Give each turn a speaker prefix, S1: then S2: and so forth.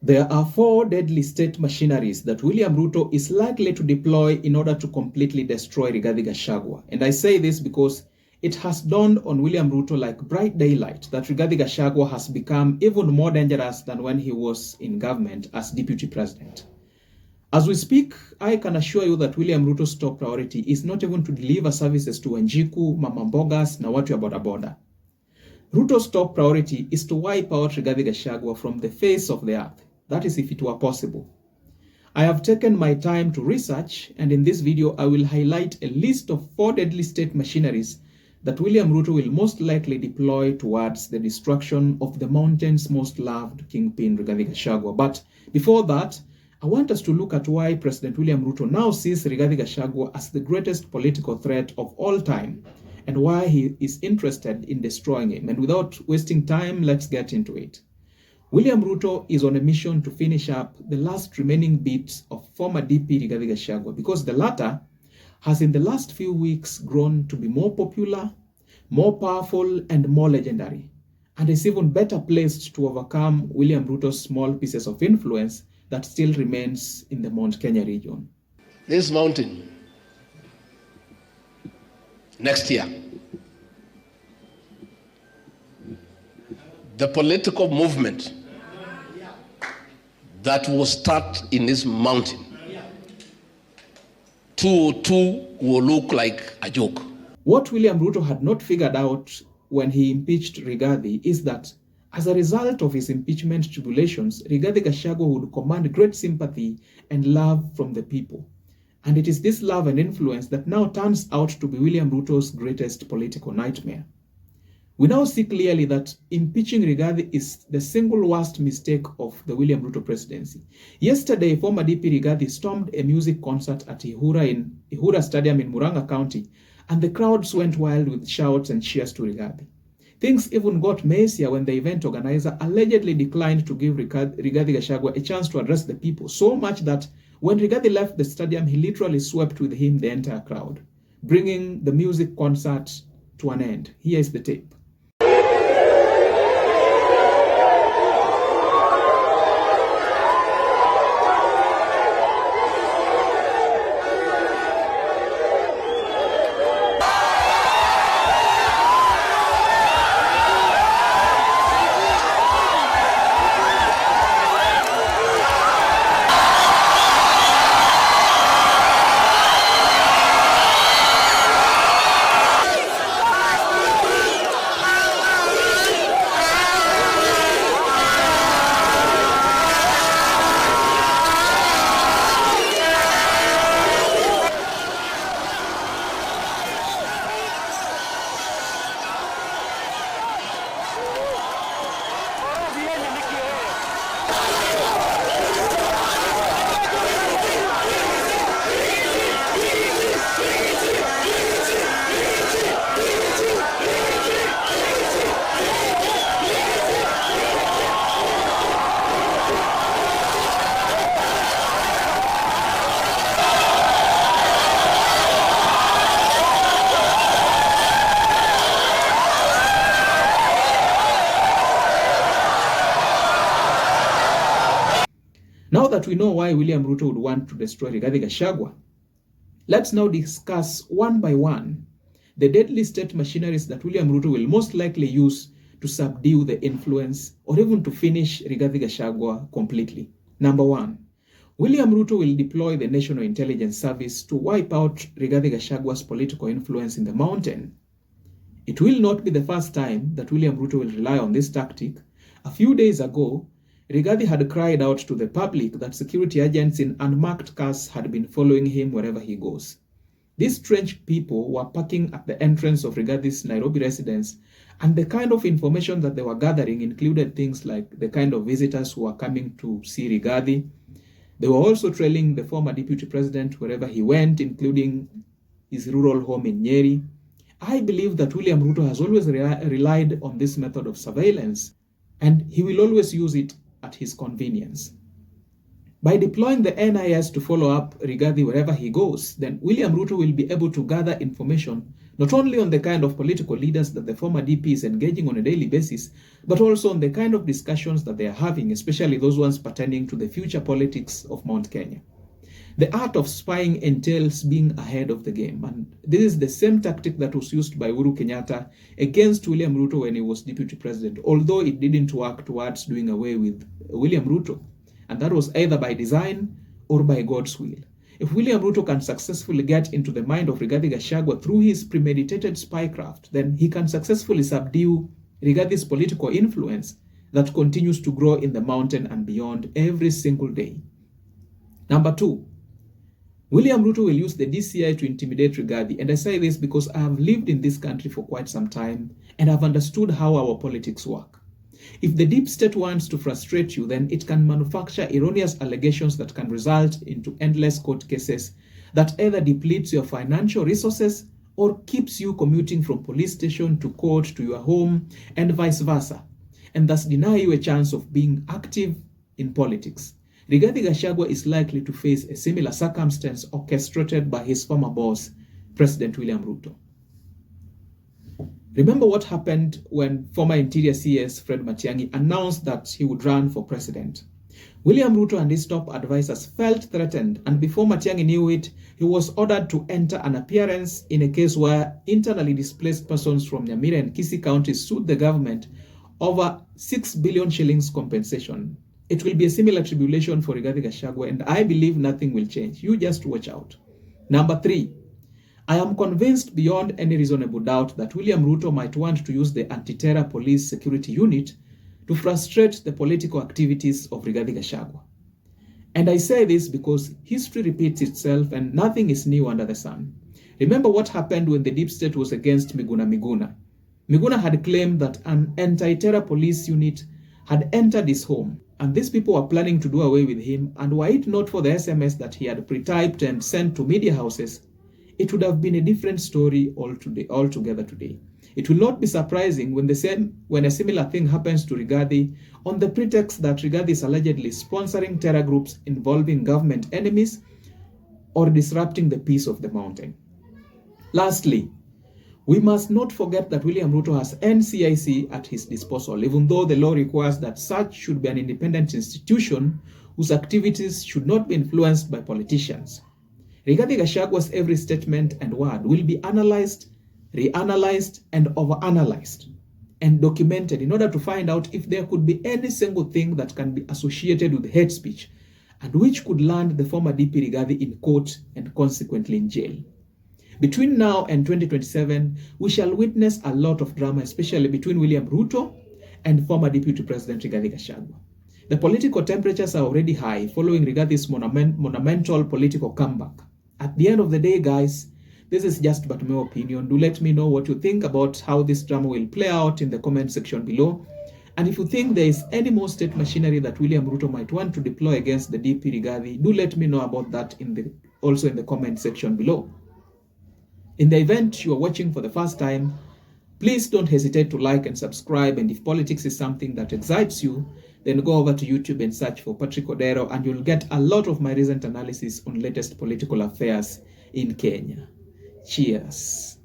S1: There are 4 deadly state machineries that William Ruto is likely to deploy in order to completely destroy Rigathi Gachagua. And I say this because it has dawned on William Ruto like bright daylight that Rigathi Gachagua has become even more dangerous than when he was in government as deputy president. As we speak, I can assure you that William Ruto's top priority is not even to deliver services to Wanjiku, Mama Mbogas, na watu ya bodaboda. Ruto's top priority is to wipe out Rigathi Gachagua from the face of the earth. That is if it were possible. I have taken my time to research, and in this video I will highlight a list of 4 deadly state machineries that William Ruto will most likely deploy towards the destruction of the mountain's most loved kingpin, Rigathi Gachagua. But before that, I want us to look at why President William Ruto now sees Rigathi Gachagua as the greatest political threat of all time, and why he is interested in destroying him. And without wasting time, let's get into it. William Ruto is on a mission to finish up the last remaining bits of former DP Rigathi Gachagua, because the latter has in the last few weeks grown to be more popular, more powerful, and more legendary, and is even better placed to overcome William Ruto's small pieces of influence that still remains in the Mount Kenya region.
S2: This mountain, next year, the political movement that will start in this mountain, 202 will look like a joke.
S1: What William Ruto had not figured out when he impeached Rigathi is that as a result of his impeachment tribulations, Rigathi Gachagua would command great sympathy and love from the people. And it is this love and influence that now turns out to be William Ruto's greatest political nightmare. We now see clearly that impeaching Rigathi is the single worst mistake of the William Ruto presidency. Yesterday, former DP Rigathi stormed a music concert at Ihura Stadium in Muranga County, and the crowds went wild with shouts and cheers to Rigathi. Things even got messier when the event organizer allegedly declined to give Rigathi Gachagua a chance to address the people, so much that when Rigathi left the stadium, he literally swept with him the entire crowd, bringing the music concert to an end. Here is the tape. Now that we know why William Ruto would want to destroy Rigathi Gachagua, let's now discuss one by one the deadly state machineries that William Ruto will most likely use to subdue the influence or even to finish Rigathi Gachagua completely. Number 1, William Ruto will deploy the National Intelligence Service to wipe out Rigathi Gachagua's political influence in the mountain. It will not be the first time that William Ruto will rely on this tactic. A few days ago, Rigathi had cried out to the public that security agents in unmarked cars had been following him wherever he goes. These strange people were parking at the entrance of Rigathi's Nairobi residence, and the kind of information that they were gathering included things like the kind of visitors who were coming to see Rigathi. They were also trailing the former deputy president wherever he went, including his rural home in Nyeri. I believe that William Ruto has always relied on this method of surveillance, and he will always use it at his convenience. By deploying the NIS to follow up Rigathi wherever he goes, then William Ruto will be able to gather information not only on the kind of political leaders that the former DP is engaging on a daily basis, but also on the kind of discussions that they are having, especially those ones pertaining to the future politics of Mount Kenya. The art of spying entails being ahead of the game, and this is the same tactic that was used by Uhuru Kenyatta against William Ruto when he was deputy president, although it didn't work towards doing away with William Ruto, and that was either by design or by God's will. If William Ruto can successfully get into the mind of Rigathi Gachagua through his premeditated spycraft, then he can successfully subdue Rigathi's political influence that continues to grow in the mountain and beyond every single day. Number 2, William Ruto will use the DCI to intimidate Rigathi, and I say this because I have lived in this country for quite some time and have understood how our politics work. If the deep state wants to frustrate you, then it can manufacture erroneous allegations that can result into endless court cases that either depletes your financial resources or keeps you commuting from police station to court to your home and vice versa, and thus deny you a chance of being active in politics. Rigathi Gachagua is likely to face a similar circumstance orchestrated by his former boss, President William Ruto. Remember what happened when former Interior CS Fred Matiang'i announced that he would run for president. William Ruto and his top advisors felt threatened, and before Matiang'i knew it, he was ordered to enter an appearance in a case where internally displaced persons from Nyamira and Kisii counties sued the government over 6 billion shillings compensation. It will be a similar tribulation for Rigathi Gachagua, and I believe nothing will change. You just watch out. Number 3, I am convinced beyond any reasonable doubt that William Ruto might want to use the anti-terror police security unit to frustrate the political activities of Rigathi Gachagua. And I say this because history repeats itself and nothing is new under the sun. Remember what happened when the deep state was against Miguna Miguna. Miguna had claimed that an anti-terror police unit had entered his home, and these people were planning to do away with him, and were it not for the SMS that he had pre-typed and sent to media houses, it would have been a different story altogether today. It will not be surprising when a similar thing happens to Rigathi on the pretext that Rigathi is allegedly sponsoring terror groups involving government enemies or disrupting the peace of the mountain. Lastly, we must not forget that William Ruto has NCIC at his disposal, even though the law requires that such should be an independent institution whose activities should not be influenced by politicians. Rigathi Gachagua's every statement and word will be analyzed, reanalyzed, and overanalyzed and documented in order to find out if there could be any single thing that can be associated with hate speech and which could land the former DP Rigathi in court and consequently in jail. Between now and 2027, we shall witness a lot of drama, especially between William Ruto and former Deputy President Rigathi Gachagua. The political temperatures are already high following Rigathi's monumental political comeback. At the end of the day, guys, this is just but my opinion. Do let me know what you think about how this drama will play out in the comment section below. And if you think there is any more state machinery that William Ruto might want to deploy against the DP Rigathi, do let me know about that also in the comment section below. In the event you are watching for the first time, please don't hesitate to like and subscribe, and if politics is something that excites you, then go over to YouTube and search for Patrick Odero, and you'll get a lot of my recent analysis on latest political affairs in Kenya. Cheers.